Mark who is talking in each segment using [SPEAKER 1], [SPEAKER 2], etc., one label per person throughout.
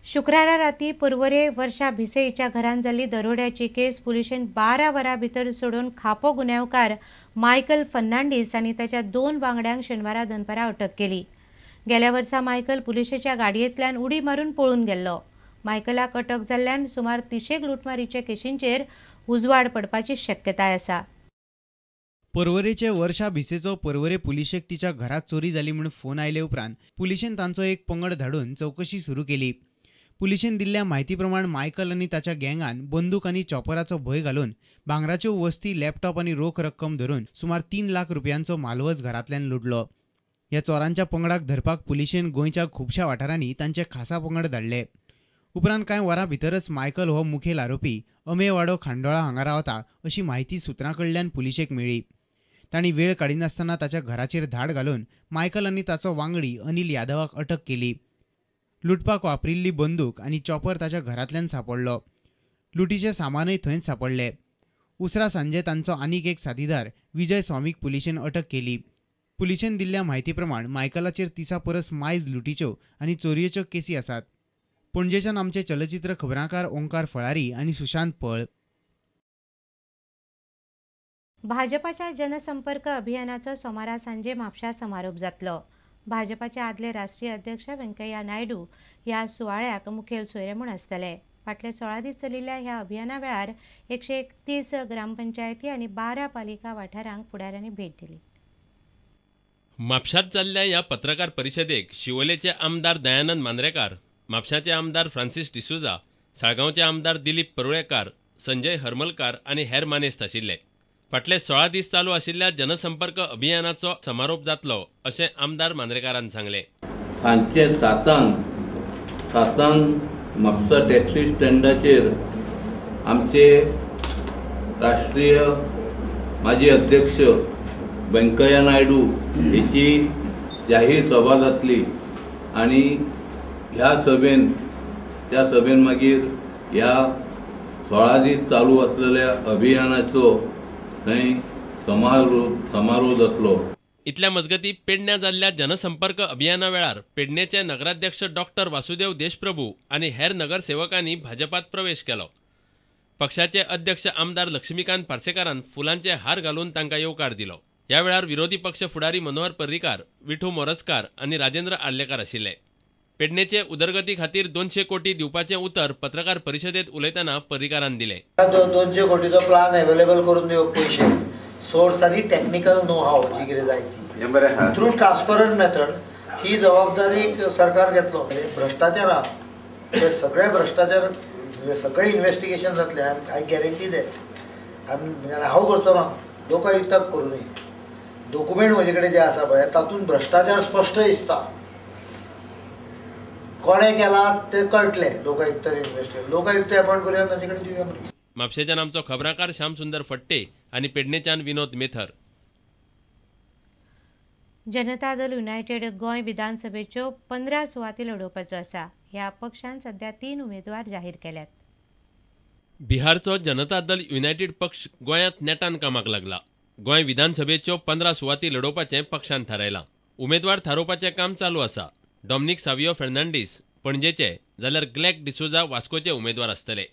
[SPEAKER 1] शुक्रारा राती पर्वरे वर्षा भिसे हिच्या घरान जाल्ली दरोड्याची केस पुलिशेन 12 वरां भितर सोडून खापो गुन्यांवकार मायकल फर्नांडीस आनी ताच्या 2 वांगड्यांक शेनवारा दनपारां अटक केली। गेल्या वर्सा मायकल पुलिशेच्या गाडयेंतल्यान उडी मारून पळून गेल्लो। मायकलाक अटक जाल्ल्यान सुमार 30 लुटमारीचे केशींचेर उजवाड पडपाची शक्यताय आसा।
[SPEAKER 2] पर्वरेचे वर्षा भिसेचो पर्वरे पुलिशेक तिच्या घरात चोरी जाली म्हूण फोन आयले उपरांत पुलिशेन तांचो एक पंगड धाडून चौकशी सुरू केली। पुलिशेन दिल्ल्या म्हायती प्रमाण मायकल आनी ताच्या गँगान बंदूक आनी चॉपराचो भंय घालून भांगराच्यो वस्ती लॅपटॉप आनी रोख रक्कम धरून सुमार 3 लाख रुपयांचो मालवज घरांतल्यान लुटलो। ह्या चोरांच्या पंगडाक धरपाक पुलिशेन गोंयच्या खुबशा वाठारांनी तांचे खासा पंगड धाडले। उपरांत कांय वरां भितरच मायकल हो मुखेल आरोपी अमेवाडो खांडोळा हांगा रावता अशी माहिती सुत्रां कडल्यान पुलिशेक मेळ्ळी। तांणी वेळ काडिनासतना ताच्या घराचेर धाड घालून मायकल आनी ताचो वांगडी अनिल यादवाक अटक केली। लुटपाक वापरिल्ली बंदूक आनी चॉपर ताच्या घरांतल्यान सांपडलो। लुटीचे सामानय थंयच सांपडले। उसरा सांजे तांचो आनीक एक साथीदार विजय स्वामीक पुलिशेन अटक केली। पुलिशेन दिल्ल्या म्हायती प्रमाण मायकलाचेर 30 परस मायज लुटीच्यो आनी चोरयेच्यो केसी आसात। पणजेच्यान आमचे चलचित्र खबराकार ओंकार फळारी आनी सुशांत पळ।
[SPEAKER 1] भाजपाच्या जनसंपर्क अभियानाचो सोमारा सांजे म्हापशा समारोप जातलो। भाजपाचे आदले राष्ट्रीय अध्यक्ष व्यंकय्या नायडू ह्या सुवाळ्याक मुखेल सोयरे म्हूण आसतले। फाटले 16 दीस चलिल्ल्या ह्या अभियाना वेळार 131 ग्रामपंचायती आनी 12 पालिका वाठारांक फुडाऱ्यांनी भेट दिली।
[SPEAKER 3] म्हापशांत जाल्ल्या ह्या पत्रकार परिशदेक शिवोलेचे आमदार दयानंद मांद्रेकार, म्हापशाचे आमदार फ्रांसीस डिसोजा, साळगांवचे आमदार दिलीप परुळेकार, संजय हरमलकार आनी हेर मानेस्त आशिल्ले। फाटले 16 दीस चालू आशिल्ल्या जनसंपर्क अभियानाचो समारोप जातलो अशें आमदार मांद्रेकारान सांगले।
[SPEAKER 4] सांजचे 7 म्हापसा टॅक्सी स्टँडाचेर आमचे राष्ट्रीय माजी अध्यक्ष व्यंकय्या नायडू हेची जाहीर सभा जातली आनी ह्या सभेन मागीर ह्या 16 दीस चालू आसलेल्या अभियानाचो थंय समारोप जातलो।
[SPEAKER 3] इतल्या मजगती पेडण्या जाल्ल्या जनसंपर्क अभियाना वेळार पेडणेचे नगराध्यक्ष डॉक्टर वासुदेव देशप्रभू आनी हेर नगरसेवकांनी भाजपात प्रवेश केलो। पक्षाचे अध्यक्ष आमदार लक्ष्मीकांत पार्सेकारान फुलांचे हार घालून तांकां येवकार दिलो। ह्या वेळार विरोधी पक्ष फुडारी मनोहर पर्रीकार, विठू मोरजकार आनी राजेंद्र आर्लेकार आशिल्ले। पेडणेचे उदरगती खातीर 200 कोटी दिवपाचे उतर पत्रकार परिशदेत उलयतना पर्रीकारान दिले।
[SPEAKER 5] 200 कोटीचो प्लान अवेलेबल करून दिवप पयशे सोर्स आनी टॅक्निकल नो हाव जी कितें जाय ती थ्रू ट्रान्सपरंट मेथड ही जबाबदारी सरकार घेतलो। भ्रष्टाचार हे सगळे भ्रष्टाचार सगळे इन्व्हेस्टिगेशन जातले। आय गॅरंटी दॅट हांव करचो ना, लोकायुक्ताक करूं न्ही। डॉक्युमेंट म्हजे कडेन जे आसा पळय तातूंत भ्रष्टाचार स्पश्ट दिसता। कोणे केला ते कळटले लोकायुक्तान इन्व्हेस्टिगेट लोकायुक्त अपॉइंट करूया ताचे कडेन दिवया।
[SPEAKER 3] म्हापशेच्यान आमचो खबराकार श्याम सुंदर फट्टे आनी पेडणेच्यान विनोद मेथर।
[SPEAKER 1] जनता दल युनायटेड गोंय विधानसभेच्यो 15 सुवाती लढोवपाचो आसा। ह्या पक्षान सध्या 3 उमेदवार जाहीर केल्यात।
[SPEAKER 3] बिहारचो जनता दल युनायटेड पक्ष गोंयांत नेटान कामाक लागला। गोंय विधानसभेच्यो 15 सुवाती लढोवपाचें पक्षान थारायलां। उमेदवार थारोवपाचें काम चालू आसा। डॉमिनिक सावियो फेर्नांडीस पणजेचे जाल्यार ग्लेक डिसोजा वास्कोचे उमेदवार आसतले।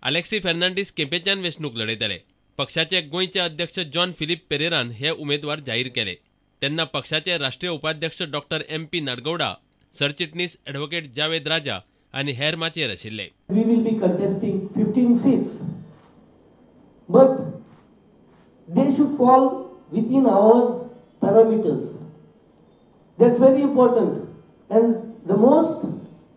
[SPEAKER 3] अलेक्सी फेर्नांडीस केपेंच्यान वेंचणूक लढयतले। पक्षाचे गोंयचे अध्यक्ष जॉन फिलिप पेरेरान हे उमेदवार जाहीर केले। तेन्ना पक्षाचे राष्ट्रीय उपाध्यक्ष डॉक्टर MP नाडगौडा, सरचिटणीस ॲडव्होकेट जावेद राजा आनी हेर माचयेर आशिल्ले।
[SPEAKER 6] We will be contesting 15 seats, but they should fall within our parameters. That's very important. And the most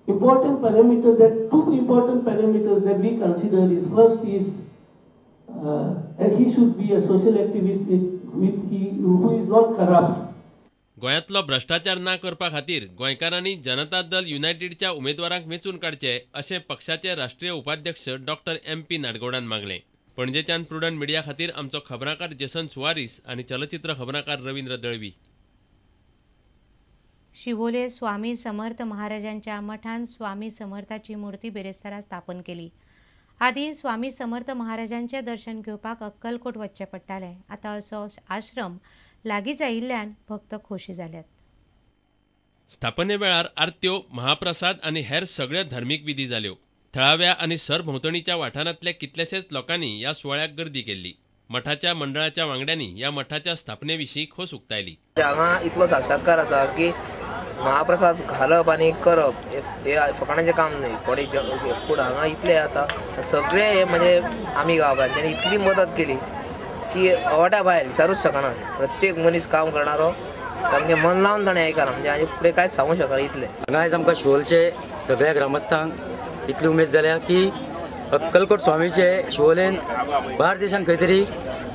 [SPEAKER 6] important parameter, two important parameters that we consider is first is he should be a social activist who is not corrupt.
[SPEAKER 3] गोंयांतलो भ्रष्टाचार ना करपा खातीर गोंयकारांनी जनता दल युनायटेडच्या उमेदवारांक वेंचून काडचे अशें पक्षाचे राष्ट्रीय उपाध्यक्ष डॉक्टर MP नाडगौडान मागलें। पणजेच्यान प्रुडंट मिडिया खातीर आमचो खबराकार जेसन सुवारीस आनी चलचित्र खबराकार रवींद्र दळवी।
[SPEAKER 1] शिवोले स्वामी समर्थ महाराजांच्या मठान स्वामी समर्थाची मूर्ती बेरेस्तारा स्थापन केली। आदी स्वामी समर्थ महाराजांचे दर्शन घेवपाक अक्कलकोट वचचें पडटालें। आतां असो आश्रम लागींच आयिल्ल्यान भक्त खोशी जाल्यात।
[SPEAKER 3] स्थापने वेळार आरत्यो, महाप्रसाद आणि हेर सगळ्यो धार्मीक विधी जाल्यो. थळाव्या आणि सरभोंवतणीच्या वाठारांतल्या कितलेशेच लोकांनी ह्या सुवाळ्याक गर्दी केल्ली. मठाच्या मंडळाच्या वांगड्यांनी ह्या मठाच्या स्थापनेविशीं खोस उक्तायली.
[SPEAKER 7] हांगा इतलो साक्षात्कार आसा की महाप्रसाद घालप आणि करप हे फकाणाचें काम न्हय, पूण हांगा इतलें आसा सगळे हे म्हणजे आमी गांवकारांच्यांनी इतली मदत केली की अवटा भायर विचारूच शकना. प्रत्येक मनीस काम करणारो सामकें मन लावन ताणें आयकलां, म्हणजे हाजे फुडें कांयच सांगूंक शकना इतलें.
[SPEAKER 8] हांगा आयज आमकां शिवोलेचे सगळ्या ग्रामस्थांक इतली उमेद जाल्या की अक्कलकोट स्वामीचे शिवोलेन भायर देशांत खंय तरी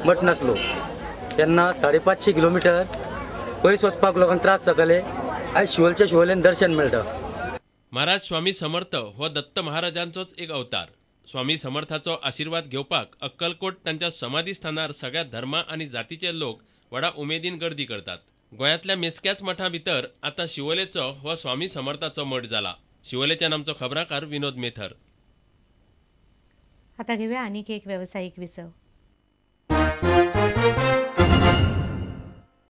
[SPEAKER 8] मठ नासलो तेन्ना 550 किलोमिटर पयस वचपाक लोकांक त्रास जाताले. आयज शिवोलेच्या शिवोलेन दर्शन मेळटा.
[SPEAKER 3] महाराज स्वामी समर्थ हो दत्त महाराजांचोच एक अवतार. स्वामी समर्थाचो आशीर्वाद घेवपाक अक्कलकोट तांच्या समाधी स्थानार सगळ्या धर्मा आणि जातीचे लोक व्हडा उमेदीन गर्दी करतात. गोंयांतल्या मेजक्याच मठां भितर आतां शिवोलेचो हो स्वामी समर्थाचो मठ जाला. शिवोलेच्यान आमचो खबराकार विनोद मेथर.
[SPEAKER 1] आता घेऊया आनीक एक व्यावसायिक विसव.